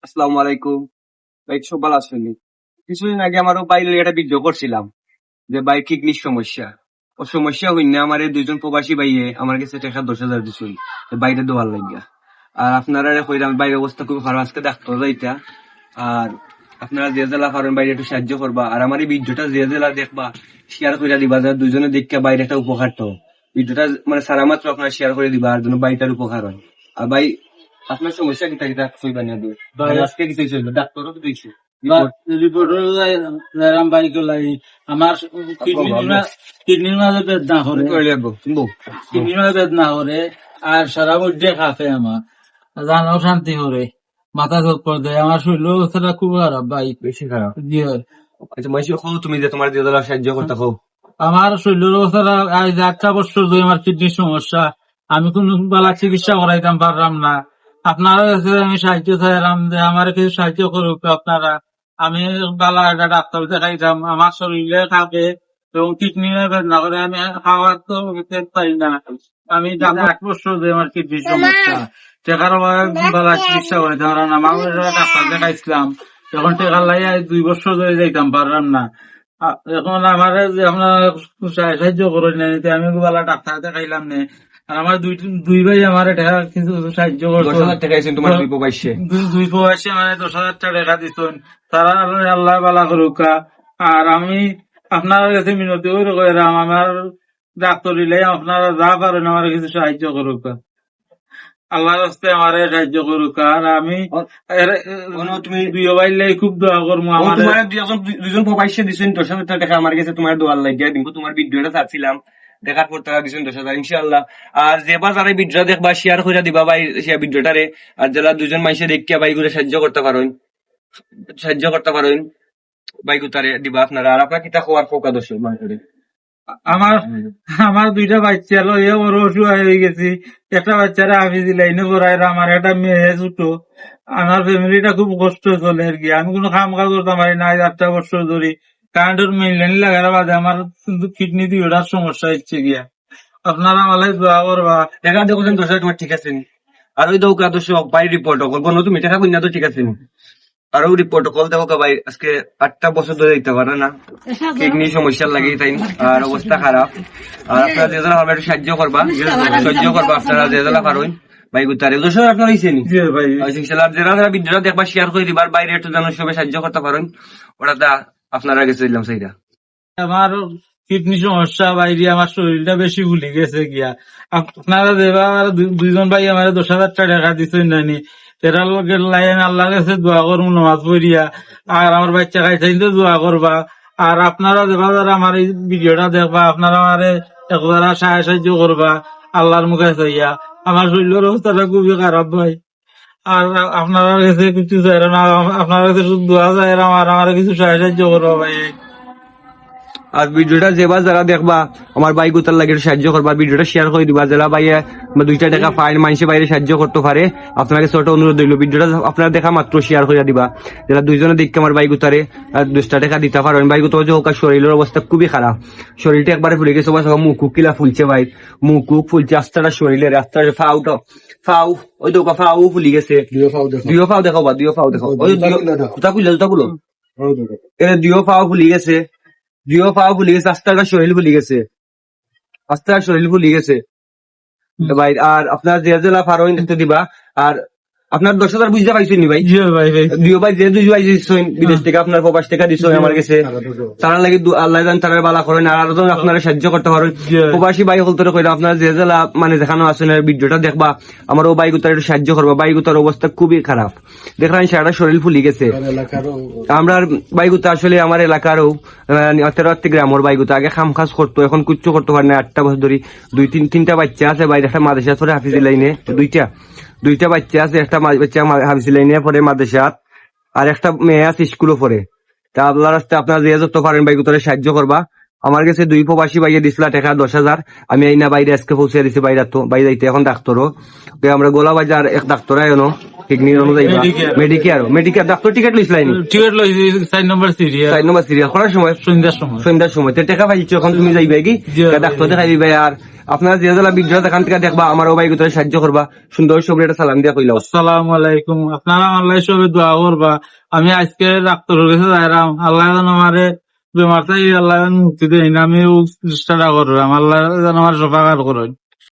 আসসালামু আলাইকুম। ভাই সব ভালো আছেন? কিছুদিন আগে আমারও বাইরে একটা ভিডিও করছিলাম যে ভাই কিডনির সমস্যা। ও সমস্যা হইনা আমার এই দুইজন প্রবাসী ভাইয়ে আমার কাছে টাকা 10,000 দিছিল বাইরে দেওয়ার লাগিয়া। আর আপনারা কইরাম বাইরের অবস্থা খুব খারাপ, আজকে ডাক্তার যাইতা। আর আপনারা যে জেলা পারেন বাইরে একটু সাহায্য করবা, আর আমার এই ভিডিওটা যে জেলা দেখবা শেয়ার করে দিবা, যাতে দুজনে দেখে বাইরে একটা উপকার তো ভিডিওটা মানে সারা মাত্র আপনারা শেয়ার করে দিবা, আর যেন বাইটার উপকার হয়। আর ভাই আপনার সমস্যা কিতা কিতা কইবা না দিও ভাই, আজকে কিছু হইছিল ডাক্তারও তো দিছে আমার কিডনির মাঝে বেদনা করে, কিডনির মাঝে বেদনা করে, আর সারা মধ্যে খাফে আমার জানাও শান্তি করে, মাথা চক্কর দেয়, আমার শরীর অবস্থাটা খুব খারাপ ভাই, বেশি খারাপ। জি হয়। আচ্ছা মাইশো তুমি যে তোমার যে সাহায্য করতে হোক। আমার শরীরের অবস্থাটা আজ 8টা বছর ধরে আমার কিডনির সমস্যা, আমি কোন বেলা চিকিৎসা করাইতাম পারলাম না। আপনারা কাছে আমি সাহায্য চাইলাম যে আমার কিছু সাহায্য করুক আপনারা। আমি বেলা একটা ডাক্তার দেখাইতাম, আমার শরীরে থাকে এবং কিডনি বেদনা করে, আমি খাওয়ার তো পারি না। আমি 8 বছর ধরে আমার কিডনির সমস্যা, টেকার অভাবে বেলা চিকিৎসা করাইতাম পারলাম না। আমার ডাক্তার দেখাইছিলাম, তখন টেকার লাগে 2 বছর ধরে যাইতাম পারলাম না। এখন আমার যে আপনার সাহায্য করেন না, আমি বেলা ডাক্তার দেখাইলাম না। আর আমার দুই ভাই আমার কিছু সাহায্য করতো, 10,000 টাকা আইছেন তোমার দুই প্রবাসী। দুই প্রবাসী মানে 10,000 টাকা দিচ্ছেন, তারা আল্লাহ বালা করুক। আর আমি আপনার কাছে মিনতি করে আমার ডাক্তার দিলে আপনারা যা পারেন আমার কিছু সাহায্য করুক, আল্লাহর রাস্তায় আমার সাহায্য করুক। আর আমি তুমি দুই ভাই খুব দোয়া করবো। আমার দুজন প্রবাসী দিচ্ছেন 10,000 টাকা আমার কাছে তোমার দোয়ার লাগিয়া, কিন্তু তোমার ভিডিওটা চাচ্ছিলাম দেখার পর টাকা দিচ্ছেন 10,000 ইনশাআল্লাহ। আর যেবার যারা ভিডিওটা দেখবা শেয়ার করে দিবা ভাই সে ভিডিওটারে, আর যারা দুজন মাইসে দেখিয়া ভাই করে সাহায্য করতে পারেন ভাই গুতারে দিবা আপনারা। আর আপনার কিতা খোয়ার ফোকা দর্শক মানুষের আমার আমার দুইটা বাচ্চা লো, এ বড় অসুহায় হয়ে গেছি। একটা বাচ্চারা হাফিজ লাইনে পড়ায়, আমার একটা মেয়ে ছোট। আমার ফ্যামিলিটা খুব কষ্ট চলে আর কি। আমি কোনো কাম কাজ করতে পারি না 8টা বছর ধরে। কারেন্টের মেইন লাইন লাগার বাদে আমার কিন্তু কিডনি দিয়ে ওটার সমস্যা হচ্ছে গিয়া। আপনারা আমালে দোয়া করবা। টাকা দেখছেন 10,000 তোমার ঠিক আছে, আর ওই দৌকা দর্শক ভাই রিপোর্ট করবো না, তুমি টাকা কইনা তো ঠিক আছে। আর ওই রিপোর্ট কল দেখো ভাই আজকে 8টা বছর ধরে দিতে পারে না, কিডনি সমস্যা লাগে তাই, আর অবস্থা খারাপ। আর আপনারা যে যারা একটু সাহায্য করবা আপনারা যে যারা পারেন ভাই গুতারে 10,000 আপনার হয়েছে নি ভাই ইনশাআল্লাহ। যারা যারা ভিডিওটা দেখবা শেয়ার করে দিবার, বাইরে একটু যেন সবাই সাহায্য করতে পারেন, ওটা আপনারা কাছে দিলাম সেইটা। আমার কিডনি সমস্যা বাইরে, আমার শরীরটা বেশি ভুলে গেছে গিয়া। আপনারা দেবা আমার দুইজন ভাই আমার 10,000 টাকা দিচ্ছেন নানি, এরা লোকের লাইন আল্লাহর কাছে দোয়া করবো নামাজ পড়িয়া। আর আমার বাচ্চা খাইছে দোয়া করবা। আর আপনারা দেবা যারা আমার এই ভিডিওটা দেখবা, আপনারা আমার একবারা সাহায্য করবা আল্লাহর মুখে চাইয়া। আমার শরীরের অবস্থাটা খুবই খারাপ ভাই। আর আপনারা কাছে কিছু চাই না, আপনার কাছে শুধু দোয়া চাই, আমার কিছু সাহায্য করবা ভাই। আর ভিডিওটা যেবার যারা দেখবা আমার ভাই গুতার লাগে সাহায্য করবা, ভিডিওটা শেয়ার করে দিবা। যারা ভাই 2টা টাকা ফাইন মানুষের বাইরে সাহায্য করতে পারে, আপনাকে ছোট অনুরোধ দিল ভিডিওটা আপনারা দেখা মাত্র শেয়ার করে দিবা। যারা দুইজনে দেখে আমার ভাই গুতারে 2টা টাকা দিতে পারেন। ভাই গুতো যে হোক, শরীরের অবস্থা খুবই খারাপ, শরীরটা একবারে ফুলে গেছে, মুখ কিলা ফুলছে ভাই, মুখ ফুলছে, আস্তাটা শরীরের আস্তাটা ফাউ ওই তো ফাউ ফুলি গেছে। দুইও ফাউ দেখো বা দুইও ফাউ দেখো, দুইও ফাউ ফুলি গেছে, আস্তাটা শরীর ফুলি গেছে ভাই। আর আপনার যে জেলা ফারোইন দেখতে দিবা। আর আপনার 10,000 বুঝতে পাইছেন নি ভাই? দুই ভাই যে দুই ভাই দিচ্ছেন বিদেশ থেকে, আপনার প্রবাস টাকা দিচ্ছেন আমার কাছে, তারা লাগে আল্লাহ জান তারা বালা করেন। আর আরো আপনারা সাহায্য করতে পারেন প্রবাসী ভাই হল তোর কইরা, আপনার যে জেলা মানে দেখানো আছেন ভিডিওটা দেখবা, আমার ও ভাই গুতার একটু সাহায্য করবা। ভাই গুতার অবস্থা খুবই খারাপ, দেখলাম সারাটা শরীর ফুলি গেছে। আমরা ভাই গুতা আসলে আমার এলাকারও 13 গ্রামের ভাই গুতা, আগে খাম খাস করতো, এখন কিচ্ছু করতে পারে না। 8টা বছর ধরে 2-3টা বাচ্চা আছে ভাই, একটা মাদ্রাসা পরে হাফিজ লাইনে, দুইটা বাচ্চা আছে, একটা বাচ্চা হাফিজ লাইনে পরে মাদ্রাসাত, আর একটা মেয়ে আছে স্কুলও পড়ে। তা আল্লাহর রাস্তায় আপনারা যে যত পারেন ভাই গুতারে সাহায্য করবা। আমার কাছে 2 প্রবাসী ভাইয়ে দিছিলা টাকা 10,000, আমি এই না বাইরে আজকে পৌঁছে দিছি। বাইরে যাইতে এখন ডাক্তারও আমরা গোলা বাজার এক ডাক্তার আয়নো কিডনি অনুযায়ী Medicare. মেডিকেয়ার ডাক্তার টিকিট লইছিলাইনি টিকিট লইছি 4 নম্বর সিরিয়াল 4 নম্বর সিরিয়াল করার সময় সন্ধ্যার সময়। সন্ধ্যার সময় তো টাকা পাইছো এখন তুমি যাইবে কি জি, ডাক্তার দেখাইবি ভাই আর আপনার জিয়াদুল্লাহ বিদ্রোহ এখান থেকে দেখবা আমারও ভাই ভিতরে সাহায্য করবা সুন্দর সবরে একটা সালাম দিয়া কইলাও আসসালামু আলাইকুম। আপনারা আল্লাহ সবে দোয়া করবা। আমি আজকে ডাক্তারের কাছে যাইরাম, আল্লাহ যেন আমারে বেমারটা আল্লাহ মুক্তি দেয় না, আমি চেষ্টা করলাম, আল্লাহ যেন আমার সফাকার করেন।